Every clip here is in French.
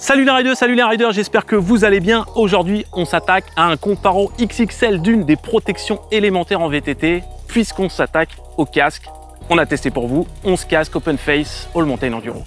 Salut les riders, j'espère que vous allez bien. Aujourd'hui, on s'attaque à un comparo XXL d'une des protections élémentaires en VTT, puisqu'on s'attaque au casque. On a testé pour vous, 11 casques Open Face All Mountain Enduro.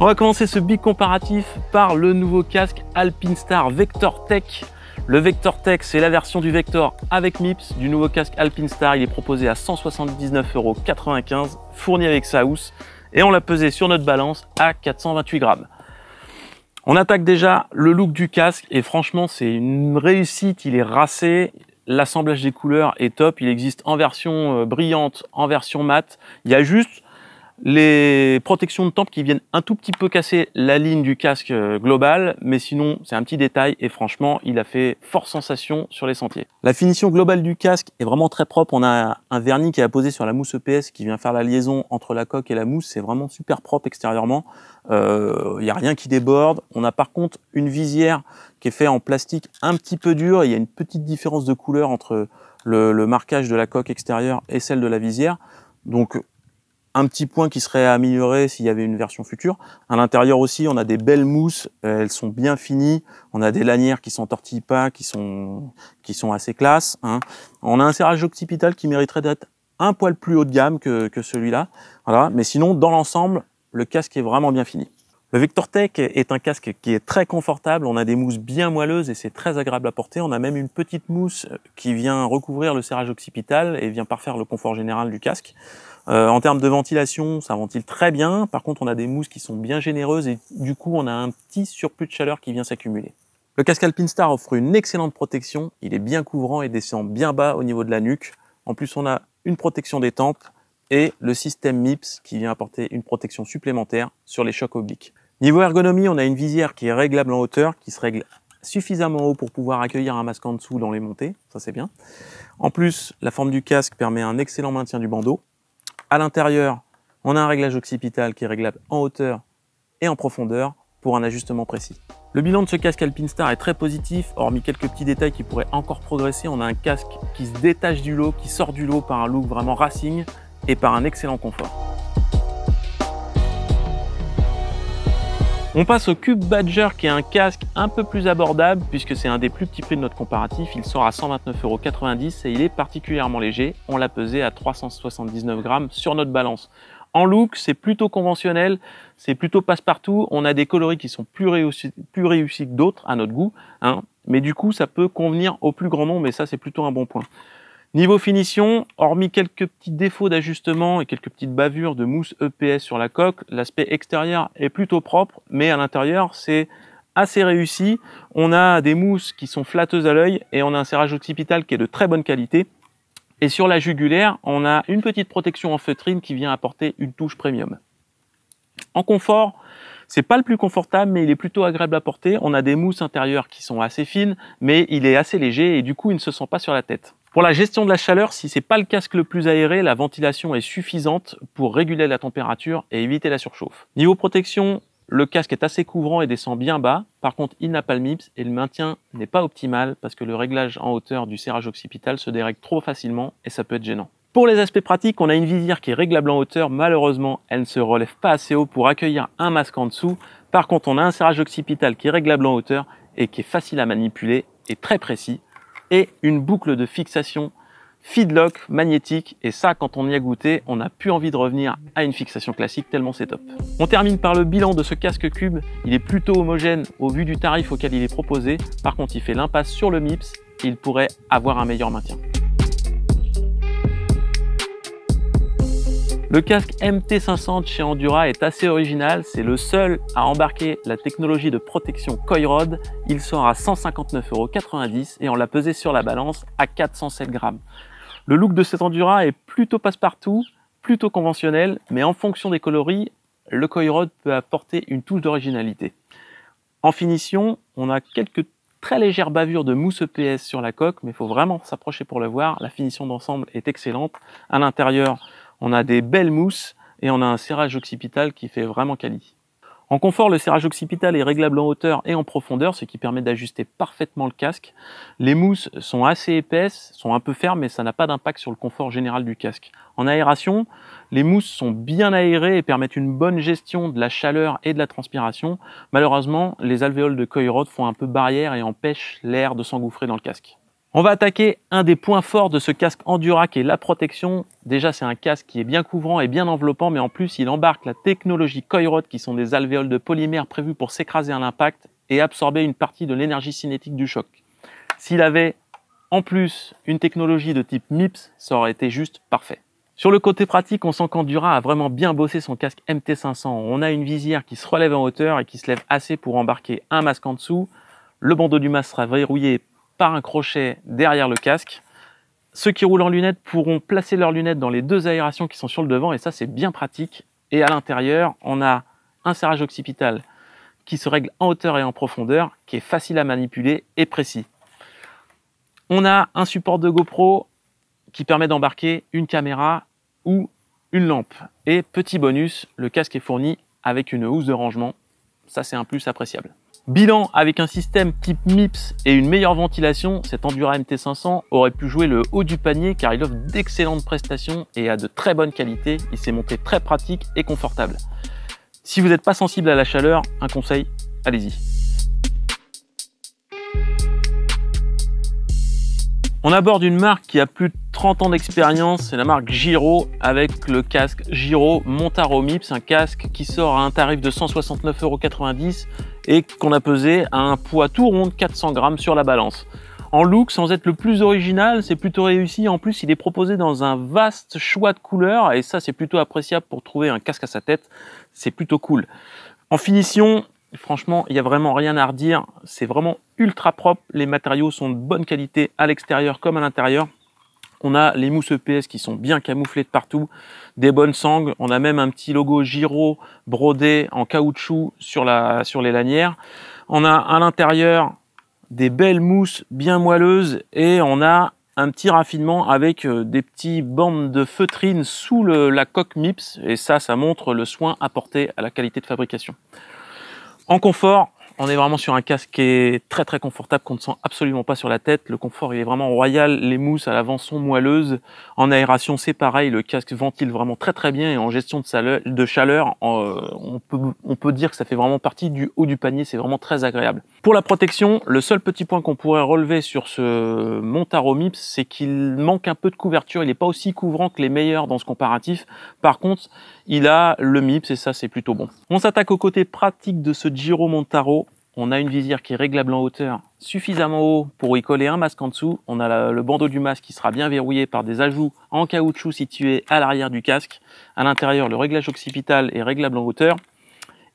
On va commencer ce big comparatif par le nouveau casque Alpinestar Vector Tech. Le Vector Tech, c'est la version du Vector avec MIPS du nouveau casque Alpinestar. Il est proposé à 179,95 €, fourni avec sa housse, et on l'a pesé sur notre balance à 428 grammes. On attaque déjà le look du casque et franchement, c'est une réussite. Il est racé, l'assemblage des couleurs est top. Il existe en version brillante, en version mate. Il y a juste les protections de tempe qui viennent un tout petit peu casser la ligne du casque global, mais sinon c'est un petit détail et franchement il a fait forte sensation sur les sentiers. La finition globale du casque est vraiment très propre. On a un vernis qui est apposé sur la mousse EPS qui vient faire la liaison entre la coque et la mousse. C'est vraiment super propre extérieurement. Il n'y a rien qui déborde. On a par contre une visière qui est faite en plastique un petit peu dur. Il y a une petite différence de couleur entre le marquage de la coque extérieure et celle de la visière. Donc un petit point qui serait amélioré s'il y avait une version future. À l'intérieur aussi, on a des belles mousses, elles sont bien finies. On a des lanières qui s'entortillent pas, qui sont assez classe, hein. On a un serrage occipital qui mériterait d'être un poil plus haut de gamme que celui-là. Voilà. Mais sinon, dans l'ensemble, le casque est vraiment bien fini. Le Vector Tech est un casque qui est très confortable. On a des mousses bien moelleuses et c'est très agréable à porter. On a même une petite mousse qui vient recouvrir le serrage occipital et vient parfaire le confort général du casque. En termes de ventilation, ça ventile très bien. Par contre, on a des mousses qui sont bien généreuses et du coup, on a un petit surplus de chaleur qui vient s'accumuler. Le casque Alpinestar offre une excellente protection. Il est bien couvrant et descend bien bas au niveau de la nuque. En plus, on a une protection des tempes et le système MIPS qui vient apporter une protection supplémentaire sur les chocs obliques. Niveau ergonomie, on a une visière qui est réglable en hauteur, qui se règle suffisamment haut pour pouvoir accueillir un masque en dessous dans les montées. Ça, c'est bien. En plus, la forme du casque permet un excellent maintien du bandeau. À l'intérieur, on a un réglage occipital qui est réglable en hauteur et en profondeur pour un ajustement précis. Le bilan de ce casque Alpinestar est très positif, hormis quelques petits détails qui pourraient encore progresser. On a un casque qui se détache du lot, qui sort du lot par un look vraiment racing et par un excellent confort. On passe au Cube Badger qui est un casque un peu plus abordable puisque c'est un des plus petits prix de notre comparatif. Il sort à 129,90 € et il est particulièrement léger. On l'a pesé à 379 grammes sur notre balance. En look, c'est plutôt conventionnel, c'est plutôt passe-partout. On a des coloris qui sont plus réussis que d'autres à notre goût, hein. Mais du coup, ça peut convenir au plus grand nombre et ça, c'est plutôt un bon point. Niveau finition, hormis quelques petits défauts d'ajustement et quelques petites bavures de mousse EPS sur la coque, l'aspect extérieur est plutôt propre, mais à l'intérieur, c'est assez réussi. On a des mousses qui sont flatteuses à l'œil et on a un serrage occipital qui est de très bonne qualité. Et sur la jugulaire, on a une petite protection en feutrine qui vient apporter une touche premium. En confort, c'est pas le plus confortable, mais il est plutôt agréable à porter. On a des mousses intérieures qui sont assez fines, mais il est assez léger et du coup, il ne se sent pas sur la tête. Pour la gestion de la chaleur, si c'est pas le casque le plus aéré, la ventilation est suffisante pour réguler la température et éviter la surchauffe. Niveau protection, le casque est assez couvrant et descend bien bas. Par contre, il n'a pas le MIPS et le maintien n'est pas optimal parce que le réglage en hauteur du serrage occipital se dérègle trop facilement et ça peut être gênant. Pour les aspects pratiques, on a une visière qui est réglable en hauteur. Malheureusement, elle ne se relève pas assez haut pour accueillir un masque en dessous. Par contre, on a un serrage occipital qui est réglable en hauteur et qui est facile à manipuler et très précis. Et une boucle de fixation feedlock magnétique. Et ça, quand on y a goûté, on n'a plus envie de revenir à une fixation classique tellement c'est top. On termine par le bilan de ce casque Cube. Il est plutôt homogène au vu du tarif auquel il est proposé. Par contre, il fait l'impasse sur le MIPS et il pourrait avoir un meilleur maintien. Le casque MT500 chez Endura est assez original, c'est le seul à embarquer la technologie de protection Coilrod. Il sort à 159,90 € et on l'a pesé sur la balance à 407 grammes. Le look de cet Endura est plutôt passe-partout, plutôt conventionnel, mais en fonction des coloris, le Coilrod peut apporter une touche d'originalité. En finition, on a quelques très légères bavures de mousse EPS sur la coque, mais il faut vraiment s'approcher pour le voir. La finition d'ensemble est excellente. À l'intérieur, on a des belles mousses et on a un serrage occipital qui fait vraiment quali. En confort, le serrage occipital est réglable en hauteur et en profondeur, ce qui permet d'ajuster parfaitement le casque. Les mousses sont assez épaisses, sont un peu fermes, mais ça n'a pas d'impact sur le confort général du casque. En aération, les mousses sont bien aérées et permettent une bonne gestion de la chaleur et de la transpiration. Malheureusement, les alvéoles de coil-rod font un peu barrière et empêchent l'air de s'engouffrer dans le casque. On va attaquer un des points forts de ce casque Endura qui est la protection. Déjà, c'est un casque qui est bien couvrant et bien enveloppant, mais en plus, il embarque la technologie coil-rod qui sont des alvéoles de polymère prévues pour s'écraser à l'impact et absorber une partie de l'énergie cinétique du choc. S'il avait en plus une technologie de type MIPS, ça aurait été juste parfait. Sur le côté pratique, on sent qu'Endura a vraiment bien bossé son casque MT500. On a une visière qui se relève en hauteur et qui se lève assez pour embarquer un masque en dessous. Le bandeau du masque sera verrouillé par un crochet derrière le casque. Ceux qui roulent en lunettes pourront placer leurs lunettes dans les deux aérations qui sont sur le devant et ça c'est bien pratique. Et à l'intérieur, on a un serrage occipital qui se règle en hauteur et en profondeur, qui est facile à manipuler et précis. On a un support de GoPro qui permet d'embarquer une caméra ou une lampe. Et petit bonus, le casque est fourni avec une housse de rangement. Ça c'est un plus appréciable. Bilan, avec un système type MIPS et une meilleure ventilation, cet Endura MT500 aurait pu jouer le haut du panier car il offre d'excellentes prestations et a de très bonne qualité. Il s'est montré très pratique et confortable. Si vous n'êtes pas sensible à la chaleur, un conseil, allez-y. On aborde une marque qui a plus de 30 ans d'expérience, c'est la marque Giro avec le casque Giro Montaro MIPS, un casque qui sort à un tarif de 169,90 € et qu'on a pesé à un poids tout rond de 400 grammes sur la balance. En look, sans être le plus original, c'est plutôt réussi. En plus, il est proposé dans un vaste choix de couleurs et ça, c'est plutôt appréciable pour trouver un casque à sa tête. C'est plutôt cool. En finition, franchement, il n'y a vraiment rien à redire. C'est vraiment ultra propre. Les matériaux sont de bonne qualité à l'extérieur comme à l'intérieur. On a les mousses EPS qui sont bien camouflées de partout, des bonnes sangles. On a même un petit logo Giro brodé en caoutchouc sur les lanières. On a à l'intérieur des belles mousses bien moelleuses et on a un petit raffinement avec des petits bandes de feutrine sous la coque MIPS et ça montre le soin apporté à la qualité de fabrication. En confort, on est vraiment sur un casque qui est très très confortable, qu'on ne sent absolument pas sur la tête. Le confort il est vraiment royal, les mousses à l'avant sont moelleuses. En aération c'est pareil, le casque ventile vraiment très très bien et en gestion de chaleur, on peut dire que ça fait vraiment partie du haut du panier, c'est vraiment très agréable. Pour la protection, le seul petit point qu'on pourrait relever sur ce Montaro MIPS, c'est qu'il manque un peu de couverture, il n'est pas aussi couvrant que les meilleurs dans ce comparatif. Par contre, il a le MIPS et ça c'est plutôt bon. On s'attaque au côté pratique de ce Giro Montaro. On a une visière qui est réglable en hauteur suffisamment haut pour y coller un masque en dessous. On a le bandeau du masque qui sera bien verrouillé par des ajouts en caoutchouc situés à l'arrière du casque. À l'intérieur, le réglage occipital est réglable en hauteur.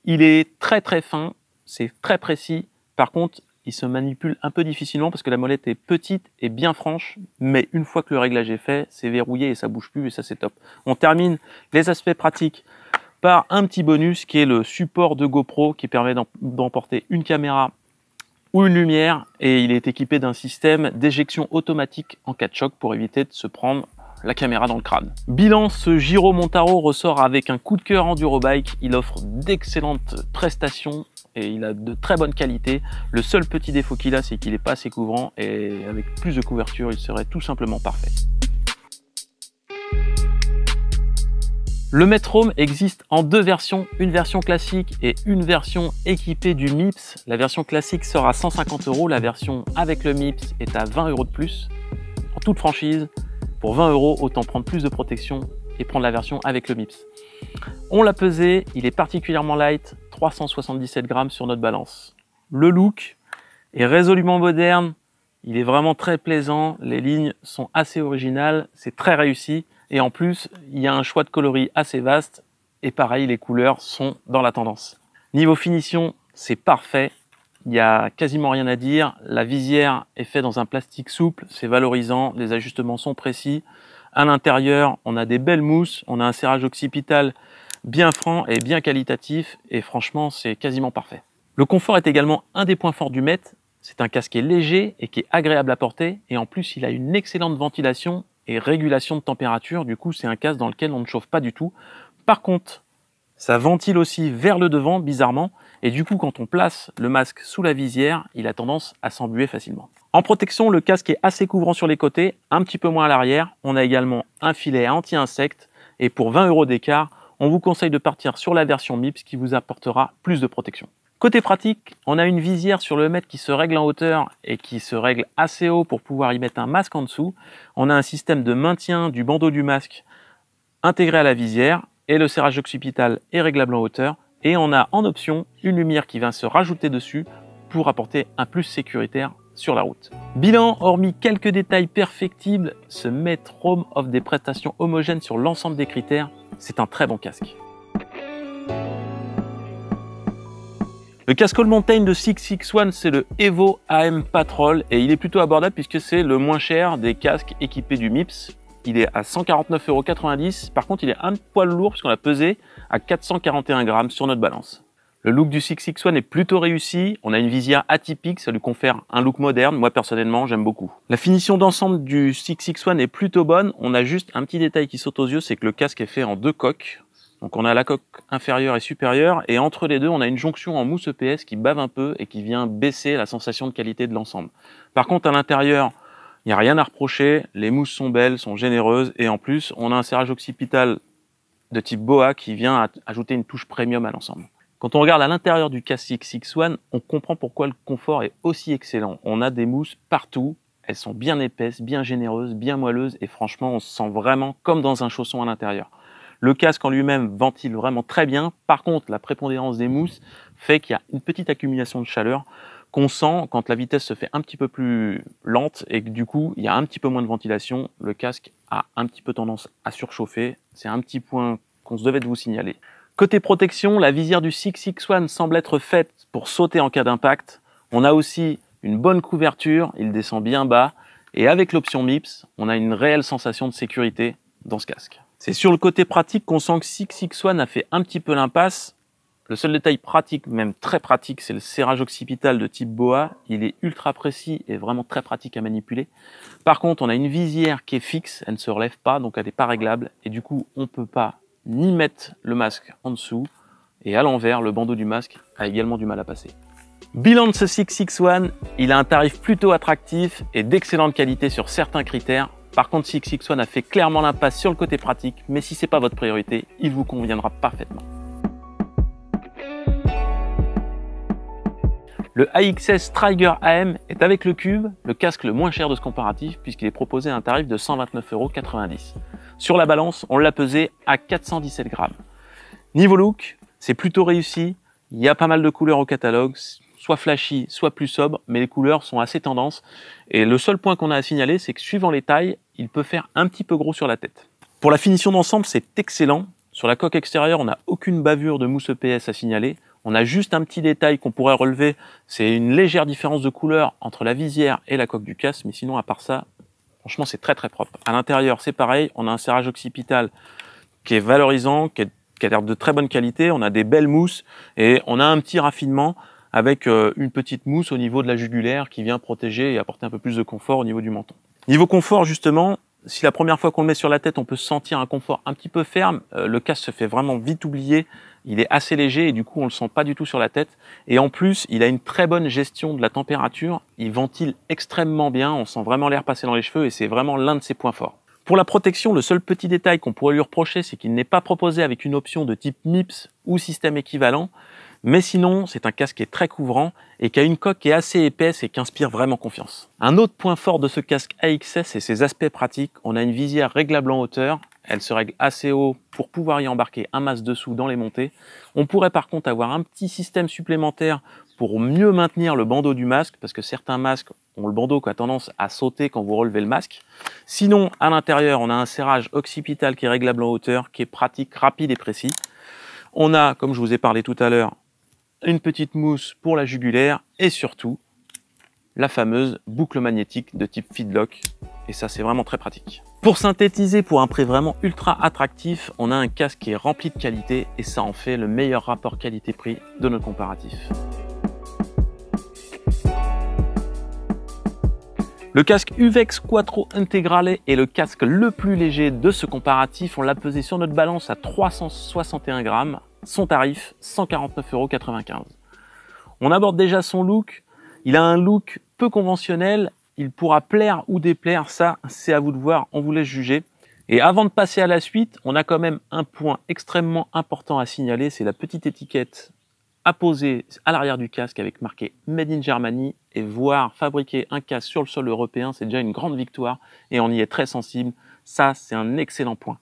Il est très très fin, c'est très précis. Par contre, il se manipule un peu difficilement parce que la molette est petite et bien franche. Mais une fois que le réglage est fait, c'est verrouillé et ça bouge plus et ça c'est top. On termine les aspects pratiques par un petit bonus qui est le support de GoPro qui permet d'emporter une caméra ou une lumière et il est équipé d'un système d'éjection automatique en cas de choc pour éviter de se prendre la caméra dans le crâne. Bilan, ce Giro Montaro ressort avec un coup de cœur Endurobike. Il offre d'excellentes prestations et il a de très bonne qualité. Le seul petit défaut qu'il a, c'est qu'il n'est pas assez couvrant et avec plus de couverture, il serait tout simplement parfait. Le Metrome existe en deux versions, une version classique et une version équipée du MIPS. La version classique sera à 150 €, la version avec le MIPS est à 20 € de plus. En toute franchise, pour 20 €, autant prendre plus de protection et prendre la version avec le MIPS. On l'a pesé, il est particulièrement light, 377 grammes sur notre balance. Le look est résolument moderne, il est vraiment très plaisant, les lignes sont assez originales, c'est très réussi. Et en plus, il y a un choix de coloris assez vaste. Et pareil, les couleurs sont dans la tendance. Niveau finition, c'est parfait. Il n'y a quasiment rien à dire. La visière est faite dans un plastique souple. C'est valorisant. Les ajustements sont précis. À l'intérieur, on a des belles mousses. On a un serrage occipital bien franc et bien qualitatif. Et franchement, c'est quasiment parfait. Le confort est également un des points forts du Met. C'est un casque qui est léger et qui est agréable à porter. Et en plus, il a une excellente ventilation et régulation de température. Du coup, c'est un casque dans lequel on ne chauffe pas du tout. Par contre, Ça ventile aussi vers le devant, bizarrement, et du coup, quand on place le masque sous la visière, il a tendance à s'embuer facilement. En protection, le casque est assez couvrant sur les côtés, un petit peu moins à l'arrière. On a également un filet anti-insectes, et pour 20 € d'écart, on vous conseille de partir sur la version MIPS qui vous apportera plus de protection. Côté pratique, on a une visière sur le mètre qui se règle en hauteur et qui se règle assez haut pour pouvoir y mettre un masque en dessous. On a un système de maintien du bandeau du masque intégré à la visière et le serrage occipital est réglable en hauteur. Et on a en option une lumière qui vient se rajouter dessus pour apporter un plus sécuritaire sur la route. Bilan, hormis quelques détails perfectibles, ce Metrome offre des prestations homogènes sur l'ensemble des critères. C'est un très bon casque. Le casque All Mountain de 661, c'est le Evo AM Patrol et il est plutôt abordable puisque c'est le moins cher des casques équipés du MIPS. Il est à 149,90 €. Par contre, il est un poil lourd puisqu'on l'a pesé à 441 grammes sur notre balance. Le look du 661 est plutôt réussi. On a une visière atypique, ça lui confère un look moderne. Moi, personnellement, j'aime beaucoup. La finition d'ensemble du 661 est plutôt bonne. On a juste un petit détail qui saute aux yeux, c'est que le casque est fait en deux coques. Donc on a la coque inférieure et supérieure et entre les deux on a une jonction en mousse EPS qui bave un peu et qui vient baisser la sensation de qualité de l'ensemble. Par contre à l'intérieur il n'y a rien à reprocher, les mousses sont belles, sont généreuses et en plus on a un serrage occipital de type BOA qui vient ajouter une touche premium à l'ensemble. Quand on regarde à l'intérieur du casque 661, on comprend pourquoi le confort est aussi excellent. On a des mousses partout, elles sont bien épaisses, bien généreuses, bien moelleuses et franchement on se sent vraiment comme dans un chausson à l'intérieur. Le casque en lui-même ventile vraiment très bien. Par contre, la prépondérance des mousses fait qu'il y a une petite accumulation de chaleur qu'on sent quand la vitesse se fait un petit peu plus lente et que du coup, il y a un petit peu moins de ventilation. Le casque a un petit peu tendance à surchauffer. C'est un petit point qu'on se devait de vous signaler. Côté protection, la visière du 661 semble être faite pour sauter en cas d'impact. On a aussi une bonne couverture, il descend bien bas. Et avec l'option MIPS, on a une réelle sensation de sécurité dans ce casque. C'est sur le côté pratique qu'on sent que 661 a fait un petit peu l'impasse. Le seul détail pratique, même très pratique, c'est le serrage occipital de type BOA. Il est ultra précis et vraiment très pratique à manipuler. Par contre, on a une visière qui est fixe, elle ne se relève pas, donc elle n'est pas réglable. Et du coup, on ne peut pas ni mettre le masque en dessous. Et à l'envers, le bandeau du masque a également du mal à passer. Bilan de ce 661, il a un tarif plutôt attractif et d'excellente qualité sur certains critères. Par contre, 661 a fait clairement l'impasse sur le côté pratique, mais si ce n'est pas votre priorité, il vous conviendra parfaitement. Le AXS Striker AM est avec le Cube, le casque le moins cher de ce comparatif, puisqu'il est proposé à un tarif de 129,90 €. Sur la balance, on l'a pesé à 417 grammes. Niveau look, c'est plutôt réussi, il y a pas mal de couleurs au catalogue, soit flashy, soit plus sobre, mais les couleurs sont assez tendances. Et le seul point qu'on a à signaler, c'est que suivant les tailles, il peut faire un petit peu gros sur la tête. Pour la finition d'ensemble, c'est excellent. Sur la coque extérieure, on n'a aucune bavure de mousse EPS à signaler. On a juste un petit détail qu'on pourrait relever, c'est une légère différence de couleur entre la visière et la coque du casque, mais sinon à part ça, franchement c'est très très propre. À l'intérieur, c'est pareil, on a un serrage occipital qui est valorisant, qui a l'air de très bonne qualité, on a des belles mousses et on a un petit raffinement avec une petite mousse au niveau de la jugulaire qui vient protéger et apporter un peu plus de confort au niveau du menton. Niveau confort, justement, si la première fois qu'on le met sur la tête, on peut sentir un confort un petit peu ferme, le casque se fait vraiment vite oublier, il est assez léger et du coup on le sent pas du tout sur la tête. Et en plus, il a une très bonne gestion de la température, il ventile extrêmement bien, on sent vraiment l'air passer dans les cheveux et c'est vraiment l'un de ses points forts. Pour la protection, le seul petit détail qu'on pourrait lui reprocher, c'est qu'il n'est pas proposé avec une option de type MIPS ou système équivalent. Mais sinon, c'est un casque qui est très couvrant et qui a une coque qui est assez épaisse et qui inspire vraiment confiance. Un autre point fort de ce casque AXS, c'est ses aspects pratiques. On a une visière réglable en hauteur. Elle se règle assez haut pour pouvoir y embarquer un masque dessous dans les montées. On pourrait par contre avoir un petit système supplémentaire pour mieux maintenir le bandeau du masque, parce que certains masques ont le bandeau qui a tendance à sauter quand vous relevez le masque. Sinon, à l'intérieur, on a un serrage occipital qui est réglable en hauteur, qui est pratique, rapide et précis. On a, comme je vous ai parlé tout à l'heure, une petite mousse pour la jugulaire et surtout la fameuse boucle magnétique de type Feedlock. Et ça, c'est vraiment très pratique. Pour synthétiser, pour un prix vraiment ultra attractif, on a un casque qui est rempli de qualité et ça en fait le meilleur rapport qualité-prix de notre comparatif. Le casque Uvex Quattro Integrale est le casque le plus léger de ce comparatif. On l'a pesé sur notre balance à 361 grammes. son tarif, 149,95 €. On aborde déjà son look. Il a un look peu conventionnel. Il pourra plaire ou déplaire, ça c'est à vous de voir, on vous laisse juger. Et avant de passer à la suite, on a quand même un point extrêmement important à signaler, c'est la petite étiquette apposée à l'arrière du casque avec marqué Made in Germany, et voir fabriquer un casque sur le sol européen, c'est déjà une grande victoire et on y est très sensible. Ça, c'est un excellent point.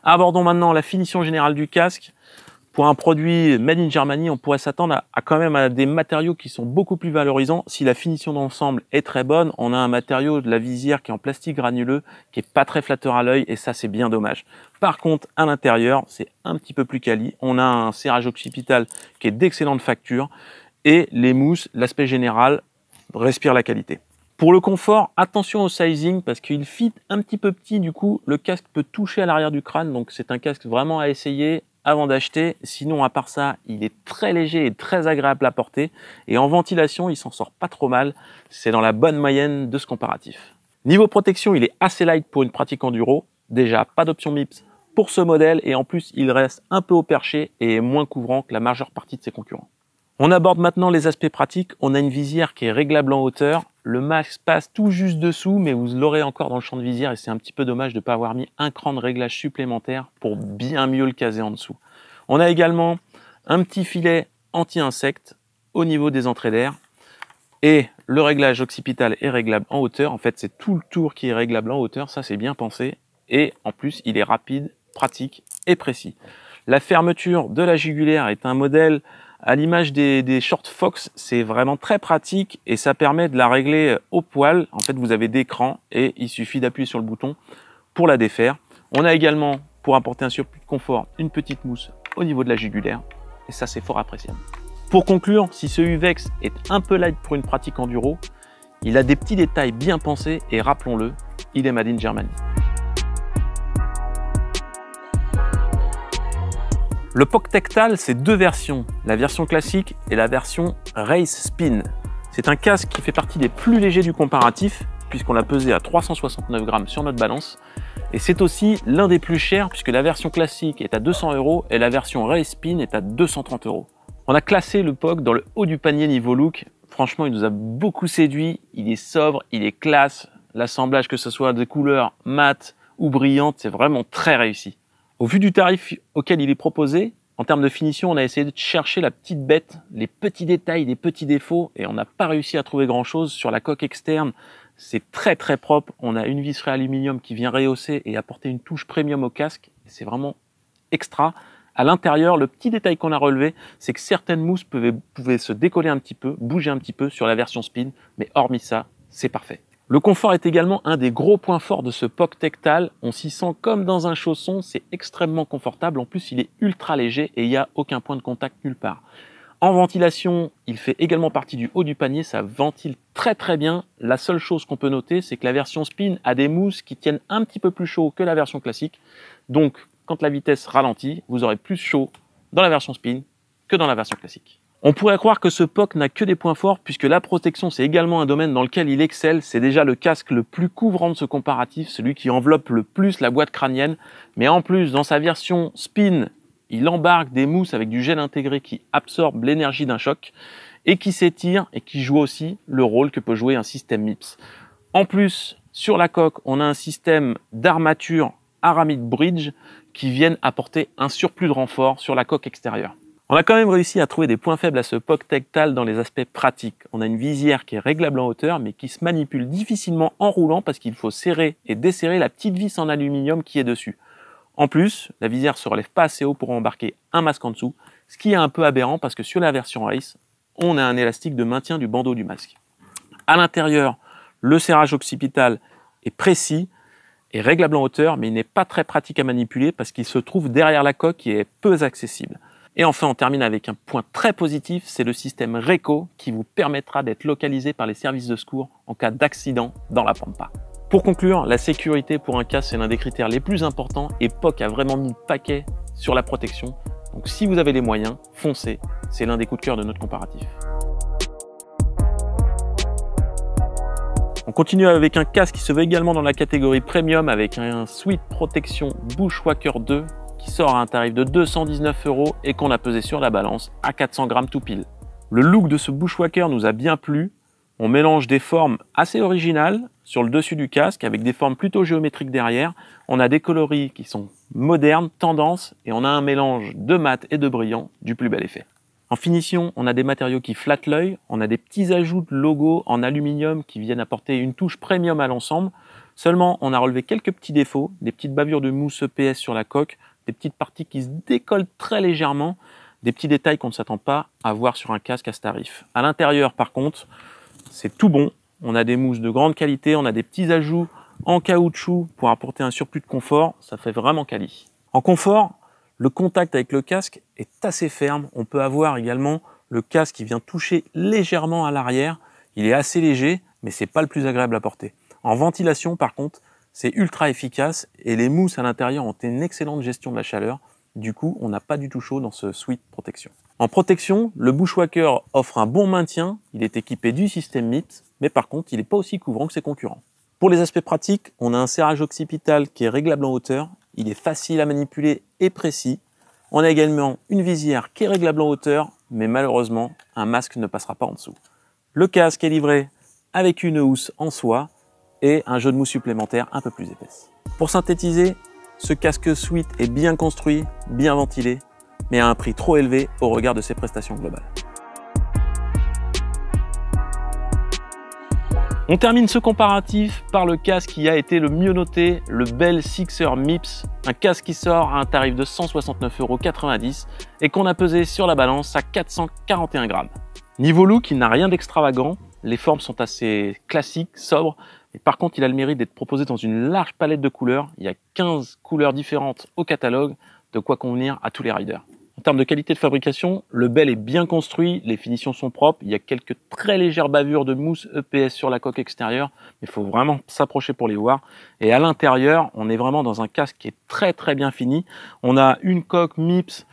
Abordons maintenant la finition générale du casque. Pour un produit Made in Germany, on pourrait s'attendre à quand même à des matériaux qui sont beaucoup plus valorisants. Si la finition d'ensemble est très bonne, on a un matériau de la visière qui est en plastique granuleux, qui est pas très flatteur à l'œil, et ça c'est bien dommage. Par contre, à l'intérieur, c'est un petit peu plus quali. On a un serrage occipital qui est d'excellente facture, et les mousses, l'aspect général, respire la qualité. Pour le confort, attention au sizing parce qu'il fit un petit peu petit, du coup le casque peut toucher à l'arrière du crâne, donc c'est un casque vraiment à essayer avant d'acheter. Sinon, à part ça, il est très léger et très agréable à porter, et en ventilation, il s'en sort pas trop mal. C'est dans la bonne moyenne de ce comparatif. Niveau protection, il est assez light pour une pratique enduro. Déjà, pas d'option MIPS pour ce modèle, et en plus, il reste un peu au perché et est moins couvrant que la majeure partie de ses concurrents. On aborde maintenant les aspects pratiques. On a une visière qui est réglable en hauteur. Le masque passe tout juste dessous, mais vous l'aurez encore dans le champ de visière, et c'est un petit peu dommage de ne pas avoir mis un cran de réglage supplémentaire pour bien mieux le caser en dessous. On a également un petit filet anti-insectes au niveau des entrées d'air, et le réglage occipital est réglable en hauteur. En fait, c'est tout le tour qui est réglable en hauteur, ça c'est bien pensé, et en plus il est rapide, pratique et précis. La fermeture de la jugulaire est un modèle à l'image des Short Fox, c'est vraiment très pratique et ça permet de la régler au poil. En fait, vous avez des crans et il suffit d'appuyer sur le bouton pour la défaire. On a également, pour apporter un surplus de confort, une petite mousse au niveau de la jugulaire, et ça c'est fort appréciable. Pour conclure, si ce Uvex est un peu light pour une pratique enduro, il a des petits détails bien pensés et rappelons-le, il est Made in Germany. Le POC Tectal, c'est deux versions, la version classique et la version Race Spin. C'est un casque qui fait partie des plus légers du comparatif, puisqu'on l'a pesé à 369 grammes sur notre balance. Et c'est aussi l'un des plus chers, puisque la version classique est à 200 € et la version Race Spin est à 230 €. On a classé le POC dans le haut du panier niveau look. Franchement, il nous a beaucoup séduit. Il est sobre, il est classe. L'assemblage, que ce soit des couleurs mates ou brillantes, c'est vraiment très réussi. Au vu du tarif auquel il est proposé, en termes de finition, on a essayé de chercher la petite bête, les petits détails, les petits défauts, et on n'a pas réussi à trouver grand chose. Sur la coque externe, c'est très très propre. On a une visserie aluminium qui vient rehausser et apporter une touche premium au casque. C'est vraiment extra. À l'intérieur, le petit détail qu'on a relevé, c'est que certaines mousses pouvaient se décoller un petit peu, bouger un petit peu sur la version Spin, mais hormis ça, c'est parfait. Le confort est également un des gros points forts de ce POC Tectal. On s'y sent comme dans un chausson, c'est extrêmement confortable. En plus, il est ultra léger et il n'y a aucun point de contact nulle part. En ventilation, il fait également partie du haut du panier, ça ventile très très bien. La seule chose qu'on peut noter, c'est que la version Spin a des mousses qui tiennent un petit peu plus chaud que la version classique. Donc, quand la vitesse ralentit, vous aurez plus chaud dans la version Spin que dans la version classique. On pourrait croire que ce POC n'a que des points forts, puisque la protection, c'est également un domaine dans lequel il excelle. C'est déjà le casque le plus couvrant de ce comparatif, celui qui enveloppe le plus la boîte crânienne. Mais en plus, dans sa version Spin, il embarque des mousses avec du gel intégré qui absorbe l'énergie d'un choc et qui s'étire et qui joue aussi le rôle que peut jouer un système MIPS. En plus, sur la coque, on a un système d'armature Aramid Bridge qui viennent apporter un surplus de renfort sur la coque extérieure. On a quand même réussi à trouver des points faibles à ce POC Tectal dans les aspects pratiques. On a une visière qui est réglable en hauteur, mais qui se manipule difficilement en roulant parce qu'il faut serrer et desserrer la petite vis en aluminium qui est dessus. En plus, la visière se relève pas assez haut pour embarquer un masque en dessous, ce qui est un peu aberrant parce que sur la version Race, on a un élastique de maintien du bandeau du masque. À l'intérieur, le serrage occipital est précis et réglable en hauteur, mais il n'est pas très pratique à manipuler parce qu'il se trouve derrière la coque et est peu accessible. Et enfin, on termine avec un point très positif, c'est le système RECO qui vous permettra d'être localisé par les services de secours en cas d'accident dans la pampa. Pour conclure, la sécurité pour un casque, c'est l'un des critères les plus importants et POC a vraiment mis le paquet sur la protection. Donc si vous avez les moyens, foncez, c'est l'un des coups de cœur de notre comparatif. On continue avec un casque qui se veut également dans la catégorie premium avec un Sweet Protection Bushwhacker 2 qui sort à un tarif de 219 € et qu'on a pesé sur la balance à 400 grammes tout pile. Le look de ce Bushwhacker nous a bien plu. On mélange des formes assez originales sur le dessus du casque avec des formes plutôt géométriques derrière. On a des coloris qui sont modernes, tendance, et on a un mélange de mat et de brillant du plus bel effet. En finition, on a des matériaux qui flattent l'œil, on a des petits ajouts de logos en aluminium qui viennent apporter une touche premium à l'ensemble. Seulement, on a relevé quelques petits défauts, des petites bavures de mousse EPS sur la coque, des petites parties qui se décollent très légèrement, des petits détails qu'on ne s'attend pas à voir sur un casque à ce tarif. À l'intérieur, par contre, c'est tout bon. On a des mousses de grande qualité, on a des petits ajouts en caoutchouc pour apporter un surplus de confort, ça fait vraiment quali. En confort, le contact avec le casque est assez ferme. On peut avoir également le casque qui vient toucher légèrement à l'arrière. Il est assez léger, mais c'est pas le plus agréable à porter. En ventilation, par contre, c'est ultra efficace et les mousses à l'intérieur ont une excellente gestion de la chaleur. Du coup, on n'a pas du tout chaud dans ce suite protection. En protection, le Bushwhacker offre un bon maintien. Il est équipé du système MIPS, mais par contre, il n'est pas aussi couvrant que ses concurrents. Pour les aspects pratiques, on a un serrage occipital qui est réglable en hauteur. Il est facile à manipuler et précis. On a également une visière qui est réglable en hauteur, mais malheureusement, un masque ne passera pas en dessous. Le casque est livré avec une housse en soie et un jeu de mousse supplémentaire un peu plus épaisse. Pour synthétiser, ce casque Sweet est bien construit, bien ventilé, mais à un prix trop élevé au regard de ses prestations globales. On termine ce comparatif par le casque qui a été le mieux noté, le Bell Sixer MIPS, un casque qui sort à un tarif de 169,90 € et qu'on a pesé sur la balance à 441 grammes. Niveau look, il n'a rien d'extravagant, les formes sont assez classiques, sobres, et par contre il a le mérite d'être proposé dans une large palette de couleurs. Il y a 15 couleurs différentes au catalogue, de quoi convenir à tous les riders. En termes de qualité de fabrication, le Bell est bien construit, les finitions sont propres, il y a quelques très légères bavures de mousse EPS sur la coque extérieure, mais il faut vraiment s'approcher pour les voir. Et à l'intérieur, on est vraiment dans un casque qui est très bien fini. On a une coque MIPS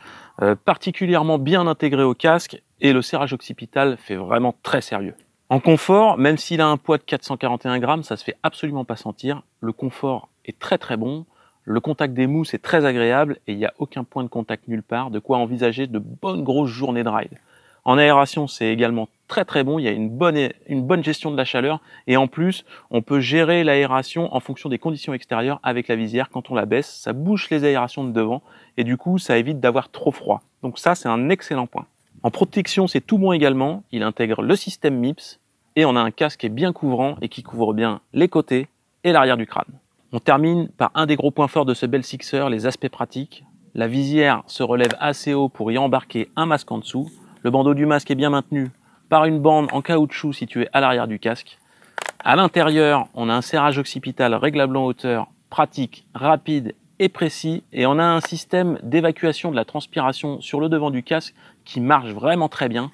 particulièrement bien intégrée au casque et le serrage occipital fait vraiment très sérieux. En confort, même s'il a un poids de 441 grammes, ça se fait absolument pas sentir. Le confort est très bon. Le contact des mousses est très agréable et il n'y a aucun point de contact nulle part, de quoi envisager de bonnes grosses journées de ride. En aération, c'est également très bon, il y a une bonne gestion de la chaleur et en plus, on peut gérer l'aération en fonction des conditions extérieures avec la visière. Quand on la baisse, ça bouche les aérations de devant et du coup, ça évite d'avoir trop froid. Donc ça, c'est un excellent point. En protection, c'est tout bon également, il intègre le système MIPS et on a un casque qui est bien couvrant et qui couvre bien les côtés et l'arrière du crâne. On termine par un des gros points forts de ce Bell Sixer, les aspects pratiques. La visière se relève assez haut pour y embarquer un masque en dessous. Le bandeau du masque est bien maintenu par une bande en caoutchouc située à l'arrière du casque. À l'intérieur, on a un serrage occipital réglable en hauteur, pratique, rapide et précis. Et on a un système d'évacuation de la transpiration sur le devant du casque qui marche vraiment très bien.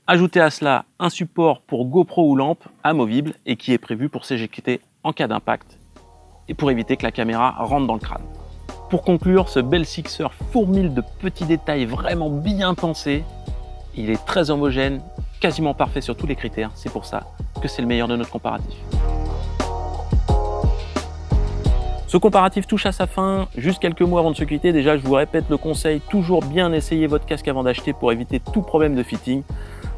Ajoutez à cela un support pour GoPro ou lampe amovible et qui est prévu pour s'éjecter en cas d'impact et pour éviter que la caméra rentre dans le crâne. Pour conclure, ce Bell Sixer fourmille de petits détails vraiment bien pensés. Il est très homogène, quasiment parfait sur tous les critères. C'est pour ça que c'est le meilleur de notre comparatif. Ce comparatif touche à sa fin. Juste quelques mots avant de se quitter. Déjà, je vous répète le conseil, toujours bien essayer votre casque avant d'acheter pour éviter tout problème de fitting.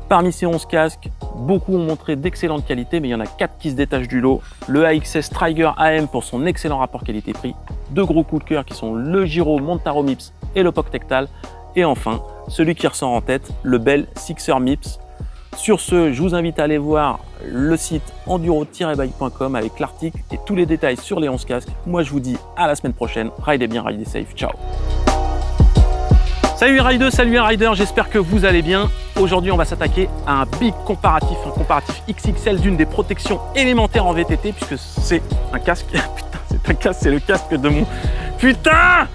Parmi ces 11 casques, beaucoup ont montré d'excellente qualité, mais il y en a 4 qui se détachent du lot. Le AXS Striger AM pour son excellent rapport qualité-prix. Deux gros coups de cœur qui sont le Giro Montaro MIPS et le POC Tectal. Et enfin, celui qui ressort en tête, le Bell Sixer MIPS. Sur ce, je vous invite à aller voir le site enduro-bike.com avec l'article et tous les détails sur les 11 casques. Moi, je vous dis à la semaine prochaine. Ridez bien, ridez safe. Ciao. Salut les riders, salut les riders, j'espère que vous allez bien. Aujourd'hui, on va s'attaquer à un comparatif XXL d'une des protections élémentaires en VTT puisque c'est un casque. Putain, c'est un casque, c'est le casque de mon... Putain!